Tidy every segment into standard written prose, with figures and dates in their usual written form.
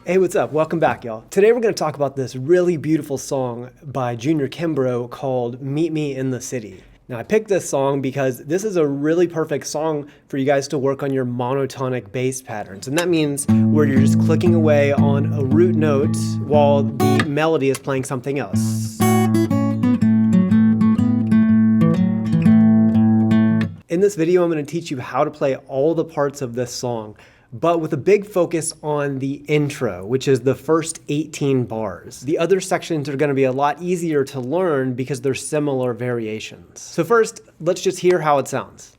Hey, what's up? Welcome back, y'all. Today we're going to talk about this really beautiful song by Junior Kimbrough called Meet Me in the City. Now, I picked this song because this is a really perfect song for you guys to work on your monotonic bass patterns. And that means where you're just clicking away on a root note while the melody is playing something else. In this video, I'm going to teach you how to play all the parts of this song, but with a big focus on the intro, which is the first 18 bars. The other sections are going to be a lot easier to learn because they're similar variations. So first, let's just hear how it sounds.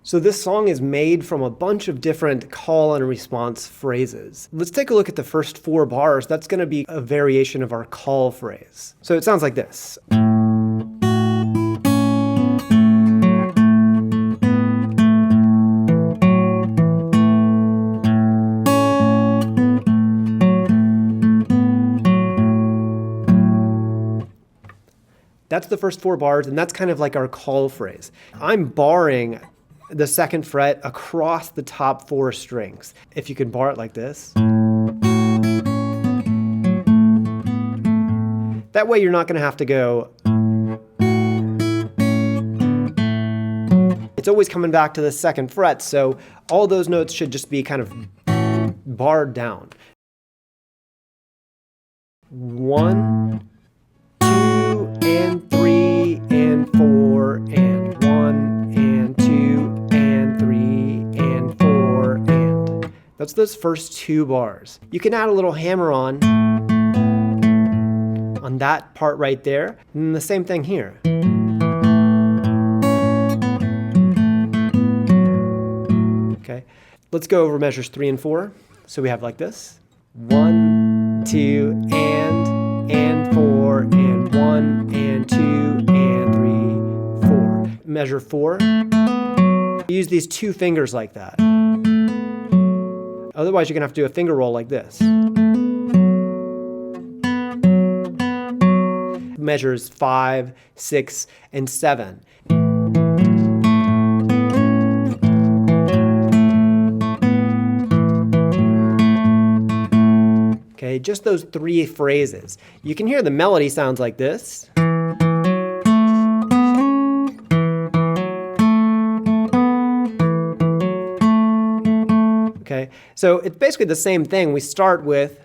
So this song is made from a bunch of different call and response phrases. Let's take a look at the first 4 bars. That's going to be a variation of our call phrase. So it sounds like this. That's the first 4 bars, and that's kind of like our call phrase. I'm barring the 2nd fret across the top 4 strings. If you can bar it like this. That way you're not going to have to go. It's always coming back to the 2nd fret, so all those notes should just be kind of barred down. 1, 2, and 3, and 4, and 1, and 2, and 3, and 4, and... That's those first 2 bars. You can add a little hammer on that part right there, and the same thing here. Okay, let's go over measures 3 and 4. So we have like this. 1, 2, and 4, and 1, and 2, and 3, 4. Measure 4. Use these 2 fingers like that. Otherwise, you're going to have to do a finger roll like this. Measures 5, 6, and 7. Okay, just those 3 phrases. You can hear the melody sounds like this. Okay, so it's basically the same thing. We start with,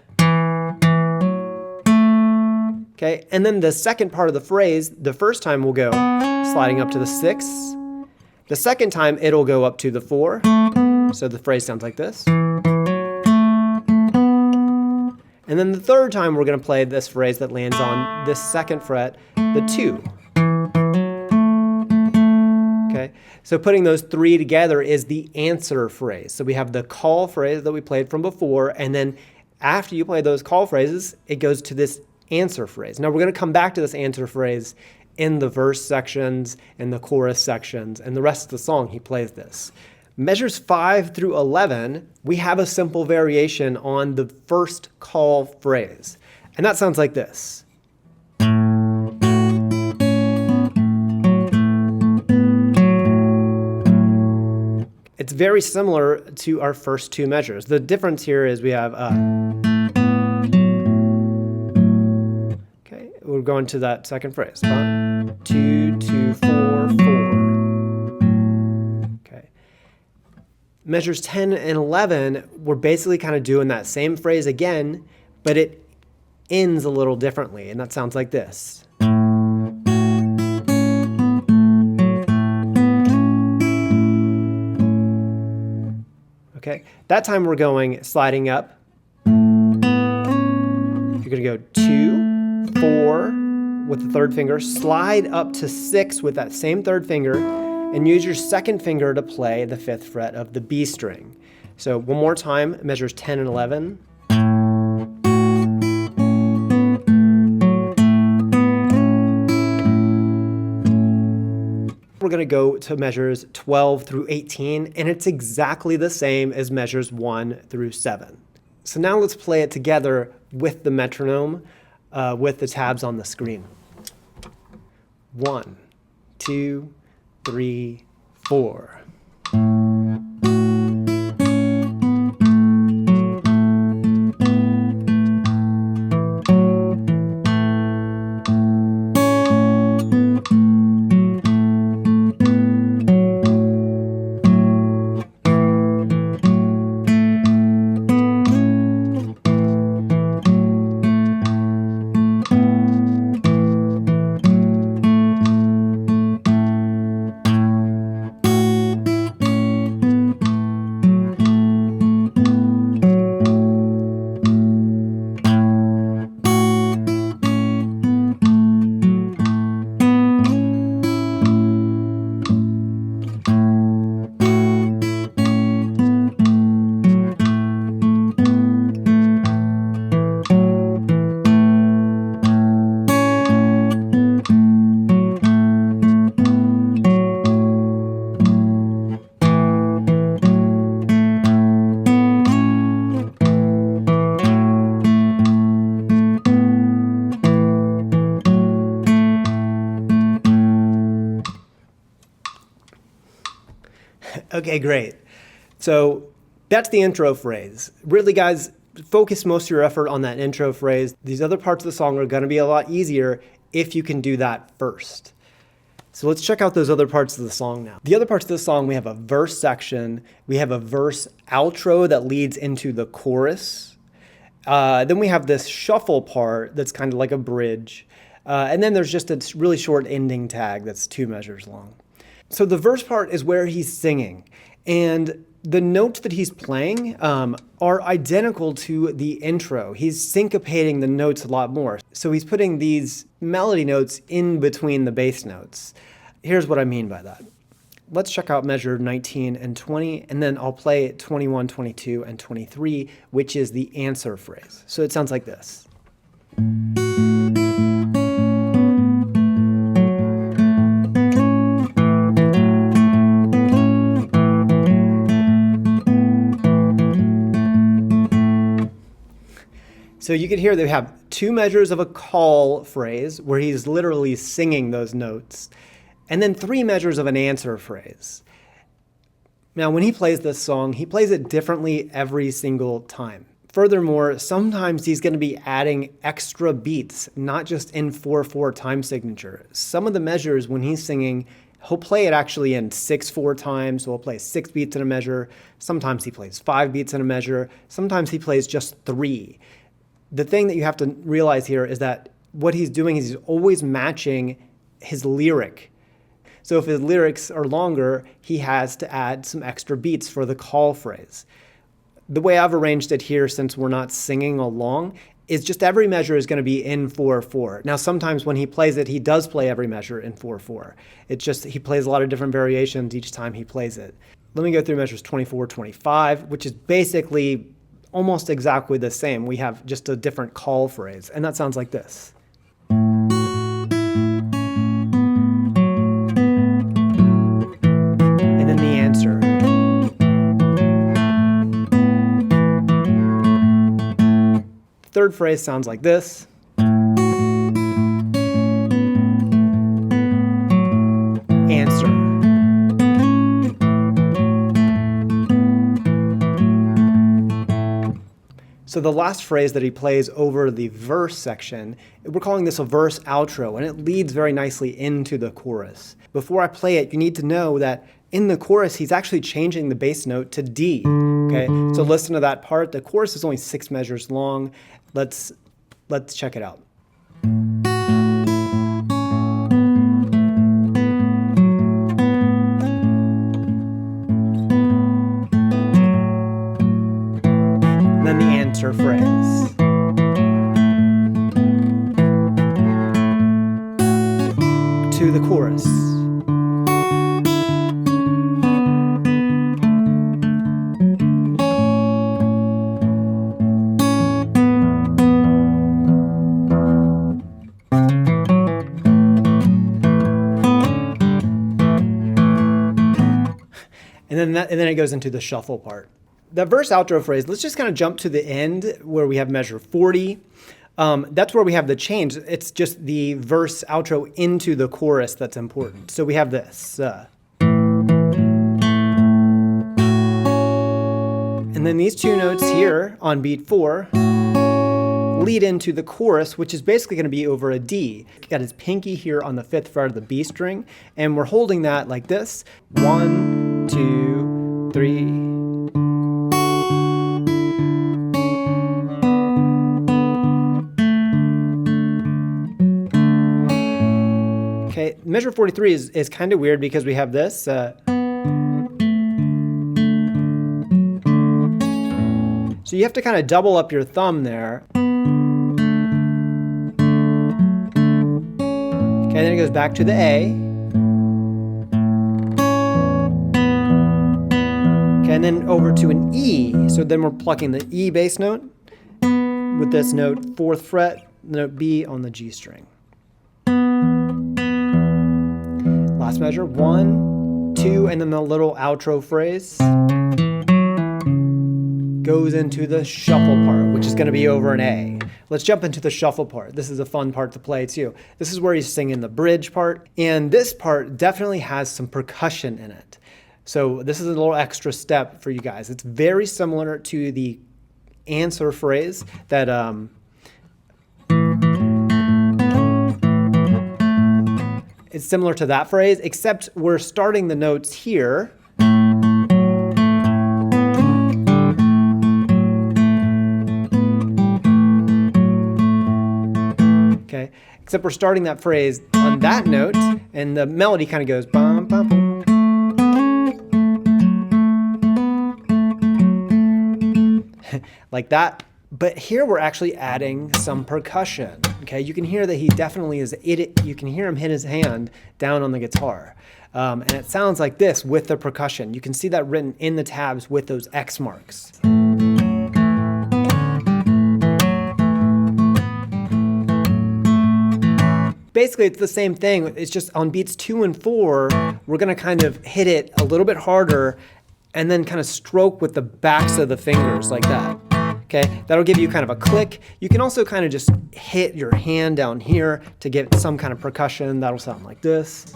okay, and then the second part of the phrase, the first time we'll go sliding up to the 6. The second time it'll go up to the 4. So the phrase sounds like this. And then the third time we're going to play this phrase that lands on this 2nd fret, the 2. Okay, so putting those 3 together is the answer phrase. So we have the call phrase that we played from before, and then after you play those call phrases, it goes to this answer phrase. Now we're going to come back to this answer phrase in the verse sections and the chorus sections, and the rest of the song he plays this. Measures 5 through 11, we have a simple variation on the first call phrase. And that sounds like this. It's very similar to our first 2 measures. The difference here is we have okay, we're going to that 2nd phrase. 1, 2, 2, 4, 4. Measures 10 and 11, we're basically kind of doing that same phrase again, but it ends a little differently, and that sounds like this. Okay, that time we're going sliding up. You're going to go 2, 4, with the third finger, slide up to 6 with that same third finger, and use your second finger to play the 5th fret of the B string. So one more time, measures 10 and 11. We're going to go to measures 12 through 18, and it's exactly the same as measures 1 through 7. So now let's play it together with the metronome, with the tabs on the screen. 1, 2, 3, 4. Okay, great. So that's the intro phrase. Really, guys, focus most of your effort on that intro phrase. These other parts of the song are going to be a lot easier if you can do that first. So let's check out those other parts of the song now. The other parts of the song, we have a verse section. We have a verse outro that leads into the chorus. Then we have this shuffle part that's kind of like a bridge. And then there's just a really short ending tag that's 2 measures long. So the verse part is where he's singing, and the notes that he's playing are identical to the intro. He's syncopating the notes a lot more. So he's putting these melody notes in between the bass notes. Here's what I mean by that. Let's check out measure 19 and 20, and then I'll play 21, 22, and 23, which is the answer phrase. So it sounds like this. So you can hear they have 2 measures of a call phrase where he's literally singing those notes, and then 3 measures of an answer phrase. Now, when he plays this song, he plays it differently every single time. Furthermore, sometimes he's going to be adding extra beats, not just in 4/4 time signature. Some of the measures when he's singing, he'll play it actually in 6/4 time, so he'll play 6 beats in a measure. Sometimes he plays 5 beats in a measure. Sometimes he plays just 3. The thing that you have to realize here is that what he's doing is he's always matching his lyric. So if his lyrics are longer, he has to add some extra beats for the call phrase. The way I've arranged it here, since we're not singing along, is just every measure is going to be in 4/4. Now, sometimes when he plays it, he does play every measure in 4/4. It's just he plays a lot of different variations each time he plays it. Let me go through measures 24, 25, which is basically almost exactly the same. We have just a different call phrase, and that sounds like this. And then the answer. The third phrase sounds like this. Answer. So the last phrase that he plays over the verse section, we're calling this a verse outro, and it leads very nicely into the chorus. Before I play it, you need to know that in the chorus, he's actually changing the bass note to D. Okay, so listen to that part. The chorus is only 6 measures long. Let's check it out. Then the answer phrase. into the chorus. And then it goes into the shuffle part. The verse outro phrase, let's just kind of jump to the end where we have measure 40. That's where we have the change. It's just the verse outro into the chorus that's important. So we have this. And then these two notes here on beat 4 lead into the chorus, which is basically going to be over a D. Got his pinky here on the 5th fret of the B string, and we're holding that like this. 1, 2, 3. Okay, measure 43 is kind of weird because we have this. So you have to kind of double up your thumb there. Okay, then it goes back to the A. Okay, and then over to an E. So then we're plucking the E bass note with this note 4th fret, note B on the G string. Last measure, 1, 2, and then the little outro phrase goes into the shuffle part, which is going to be over an A. Let's jump into the shuffle part. This is a fun part to play too. This is where he's singing the bridge part, and this part definitely has some percussion in it. So this is a little extra step for you guys. It's very similar to the answer phrase that it's similar to that phrase, except we're starting the notes here. Okay, except we're starting that phrase on that note, and the melody kind of goes bum, bum, bum. Like that. But here we're actually adding some percussion. Okay, you can hear that he definitely is it. You can hear him hit his hand down on the guitar, and it sounds like this with the percussion. You can see that written in the tabs with those X marks. Basically, it's the same thing. It's just on beats 2 and 4, we're going to kind of hit it a little bit harder, and then kind of stroke with the backs of the fingers like that. Okay, that'll give you kind of a click. You can also kind of just hit your hand down here to get some kind of percussion. That'll sound like this.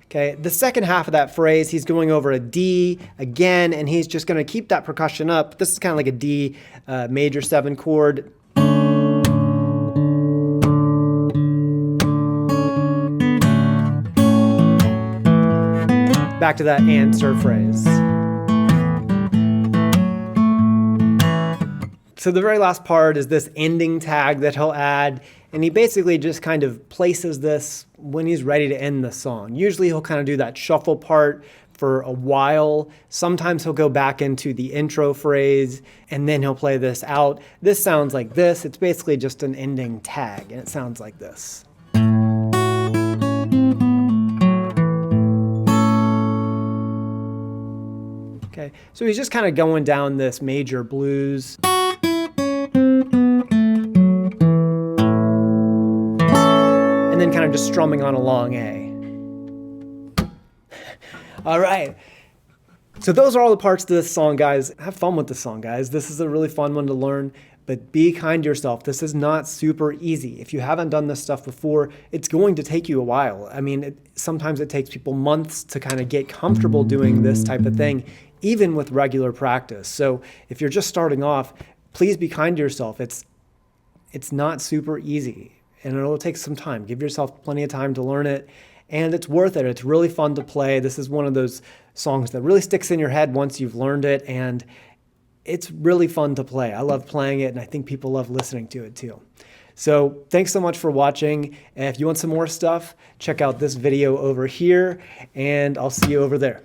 Okay, the second half of that phrase, he's going over a D again, and he's just going to keep that percussion up. This is kind of like a D major 7 chord. Back to that answer phrase. So the very last part is this ending tag that he'll add, and he basically just kind of places this when he's ready to end the song. Usually he'll kind of do that shuffle part for a while. Sometimes he'll go back into the intro phrase, and then he'll play this out. This sounds like this. It's basically just an ending tag, and it sounds like this. Okay, so he's just kind of going down this major blues. And then kind of just strumming on a long A. All right. So those are all the parts to this song, guys. Have fun with this song, guys. This is a really fun one to learn, but be kind to yourself. This is not super easy. If you haven't done this stuff before, it's going to take you a while. I mean, sometimes it takes people months to kind of get comfortable doing this type of thing, even with regular practice. So if you're just starting off, please be kind to yourself. It's not super easy, and it'll take some time. Give yourself plenty of time to learn it, and it's worth it. It's really fun to play. This is one of those songs that really sticks in your head once you've learned it, and it's really fun to play. I love playing it, and I think people love listening to it too. So thanks so much for watching. If you want some more stuff, check out this video over here, and I'll see you over there.